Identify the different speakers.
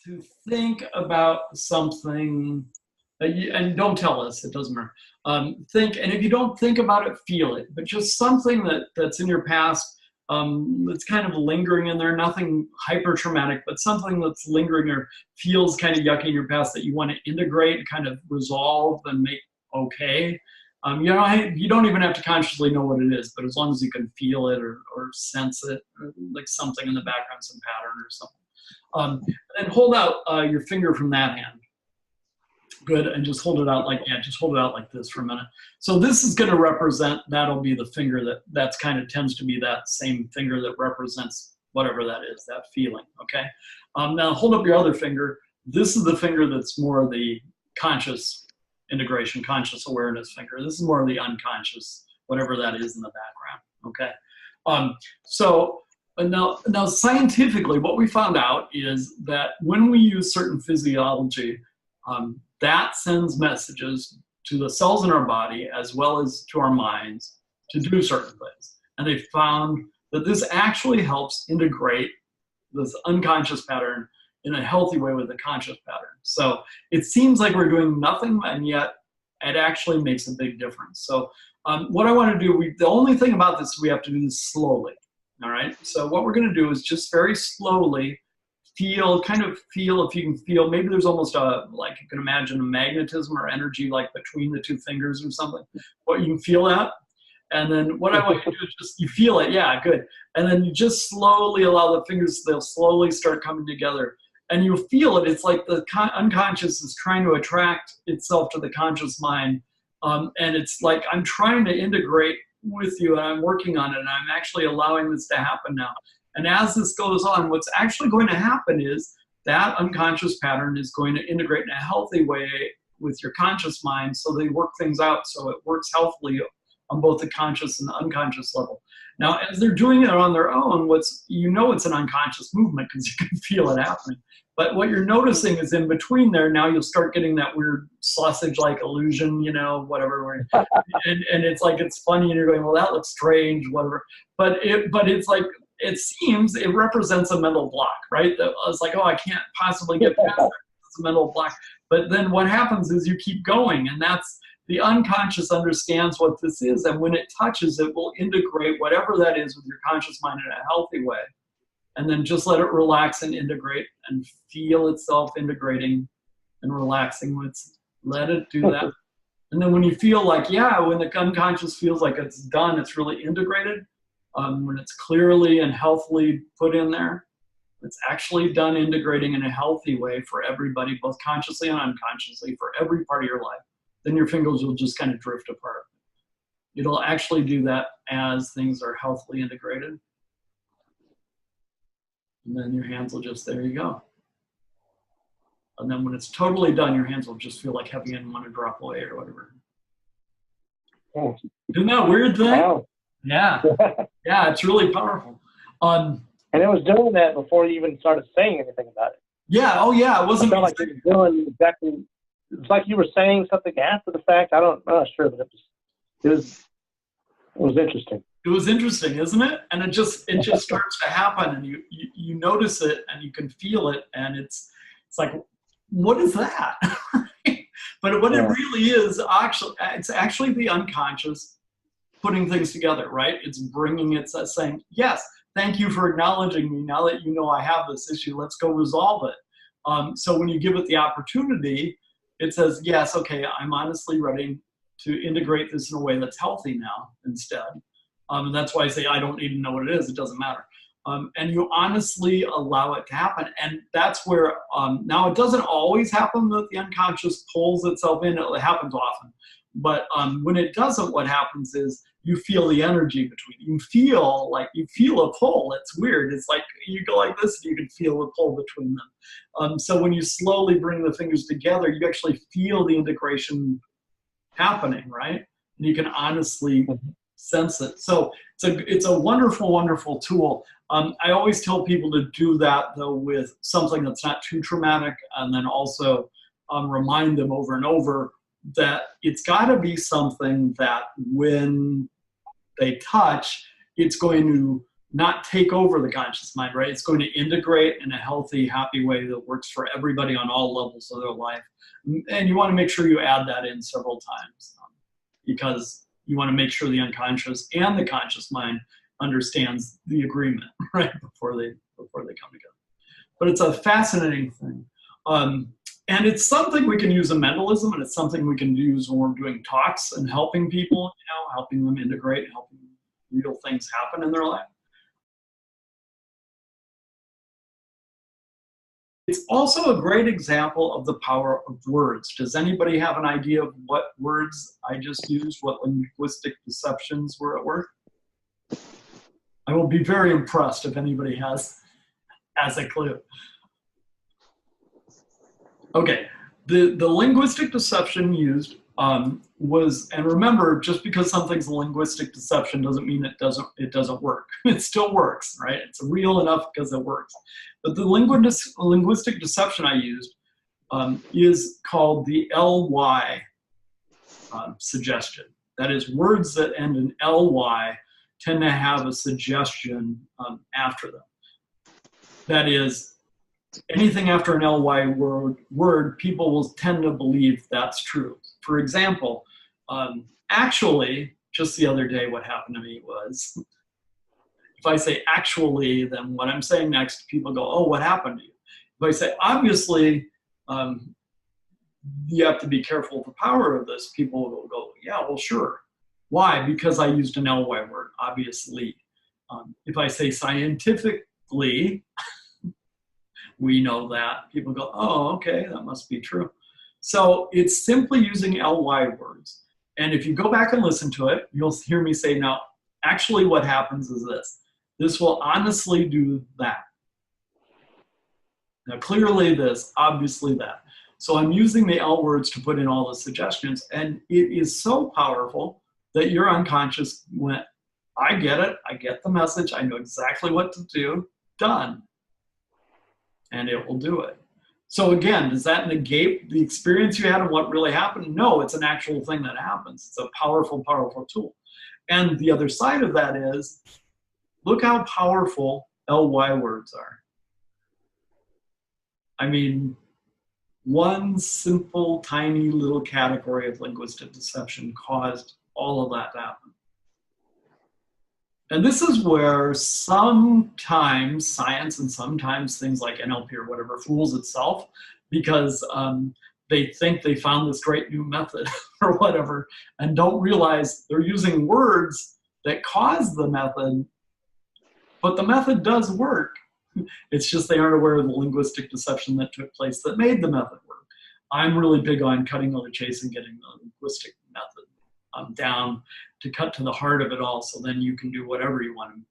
Speaker 1: to think about something that and don't tell us, it doesn't matter. Think, and if you don't think about it, feel it, but just something that's in your past, that's kind of lingering in there, nothing hyper traumatic, but something that's lingering or feels kind of yucky in your past that you want to integrate, kind of resolve and make okay. You don't even have to consciously know what it is, but as long as you can feel it or sense it, or like something in the background, some pattern or something. And hold out your finger from that hand. Good, and just hold it out just hold it out like this for a minute. So this is going to represent, that'll be the finger that's kind of tends to be that same finger that represents whatever that is, that feeling, okay? Now hold up your other finger. This is the finger that's more the conscious integration, conscious awareness finger. This is more of the unconscious, whatever that is in the background, okay? So now scientifically, what we found out is that when we use certain physiology, that sends messages to the cells in our body as well as to our minds to do certain things. And they found that this actually helps integrate this unconscious pattern in a healthy way with the conscious pattern. So it seems like we're doing nothing, and yet it actually makes a big difference. So what I want to do, the only thing about this, we have to do this slowly. All right. So what we're going to do is just very slowly kind of feel if you can feel, maybe there's almost like you can imagine a magnetism or energy like between the two fingers or something. What you can feel that. And then what I want you to do is just, you feel it. Yeah, good. And then you just slowly allow the fingers, they'll slowly start coming together. And you'll feel it. It's like the unconscious is trying to attract itself to the conscious mind. And it's like, I'm trying to integrate with you and I'm working on it. And I'm actually allowing this to happen now. And as this goes on, what's actually going to happen is that unconscious pattern is going to integrate in a healthy way with your conscious mind, so they work things out so it works healthily on both the conscious and the unconscious level. Now, as they're doing it on their own, it's an unconscious movement because you can feel it happening. But what you're noticing is in between there, now you'll start getting that weird sausage-like illusion, whatever. And it's like, it's funny, and you're going, well, that looks strange, whatever. But it's like, it seems it represents a mental block, right? It's like, oh, I can't possibly get past that. It's a mental block. But then what happens is you keep going, and that's the unconscious understands what this is, and when it touches, it will integrate whatever that is with your conscious mind in a healthy way. And then just let it relax and integrate and feel itself integrating and relaxing. Let it do that. And then when you feel like, when the unconscious feels like it's done, it's really integrated, when it's clearly and healthily put in there, it's actually done integrating in a healthy way for everybody, both consciously and unconsciously, for every part of your life. Then your fingers will just kind of drift apart. It'll actually do that as things are healthily integrated. And then your hands will just, there you go. And then when it's totally done, your hands will just feel like heavy and want to drop away or whatever.
Speaker 2: Oh.
Speaker 1: Isn't that a weird thing?
Speaker 2: Wow.
Speaker 1: Yeah. Yeah, it's really powerful.
Speaker 2: And it was doing that before you even started saying anything about it.
Speaker 1: Yeah, oh yeah, it wasn't.
Speaker 2: I felt like it was doing exactly, it's like you were saying something after the fact. I'm not sure, but it was interesting.
Speaker 1: It was interesting, isn't it? And it just starts to happen, and you notice it, and you can feel it, and it's like, what is that? But what it really is, it's actually the unconscious putting things together, right? It's bringing it, saying, yes, thank you for acknowledging me. Now that you know I have this issue, let's go resolve it. So when you give it the opportunity, it says, yes, okay, I'm honestly ready to integrate this in a way that's healthy now instead. And that's why I say I don't need to know what it is. It doesn't matter. And you honestly allow it to happen. And that's where, now it doesn't always happen that the unconscious pulls itself in. It happens often. But when it doesn't, what happens is you feel the energy between. You feel a pull. It's weird. It's like you go like this and you can feel the pull between them. So when you slowly bring the fingers together, you actually feel the integration happening, right? And you can honestly sense it. So it's a wonderful, wonderful tool. I always tell people to do that, though, with something that's not too traumatic, and then also remind them over and over that it's got to be something that when they touch, it's going to not take over the conscious mind, right? It's going to integrate in a healthy, happy way that works for everybody on all levels of their life. And you want to make sure you add that in several times because you want to make sure the unconscious and the conscious mind understands the agreement, right, before they come together. But it's a fascinating thing. And it's something we can use in mentalism, and it's something we can use when we're doing talks and helping people, helping them integrate, helping real things happen in their life. It's also a great example of the power of words. Does anybody have an idea of what words I just used, what linguistic deceptions were at work? I will be very impressed if anybody has a clue. Okay, the linguistic deception used was, and remember, just because something's a linguistic deception doesn't mean it doesn't work. It still works, right? It's real enough because it works. But the linguistic deception I used is called the ly suggestion. That is, words that end in ly tend to have a suggestion after them. That is, anything after an ly word, people will tend to believe that's true. For example, actually, just the other day, what happened to me was, if I say actually, then what I'm saying next, people go, oh, what happened to you? If I say obviously, you have to be careful of the power of this, people will go, yeah, well, sure. Why? Because I used an ly word, obviously. If I say scientifically, we know that, people go, oh, okay, that must be true. So it's simply using ly words. And if you go back and listen to it, you'll hear me say, now, actually what happens is this. This will honestly do that. Now, clearly this, obviously that. So I'm using the L words to put in all the suggestions, and it is so powerful that your unconscious went, I get it, I get the message, I know exactly what to do, done. And it will do it. So again, does that negate the experience you had and what really happened? No, it's an actual thing that happens. It's a powerful, powerful tool. And the other side of that is, look how powerful ly words are. I mean, one simple, tiny little category of linguistic deception caused all of that to happen. And this is where sometimes science and sometimes things like NLP or whatever fools itself because they think they found this great new method or whatever and don't realize they're using words that cause the method, but the method does work. It's just they aren't aware of the linguistic deception that took place that made the method work. I'm really big on cutting to the chase and getting the linguistic method down to cut to the heart of it all, so then you can do whatever you want to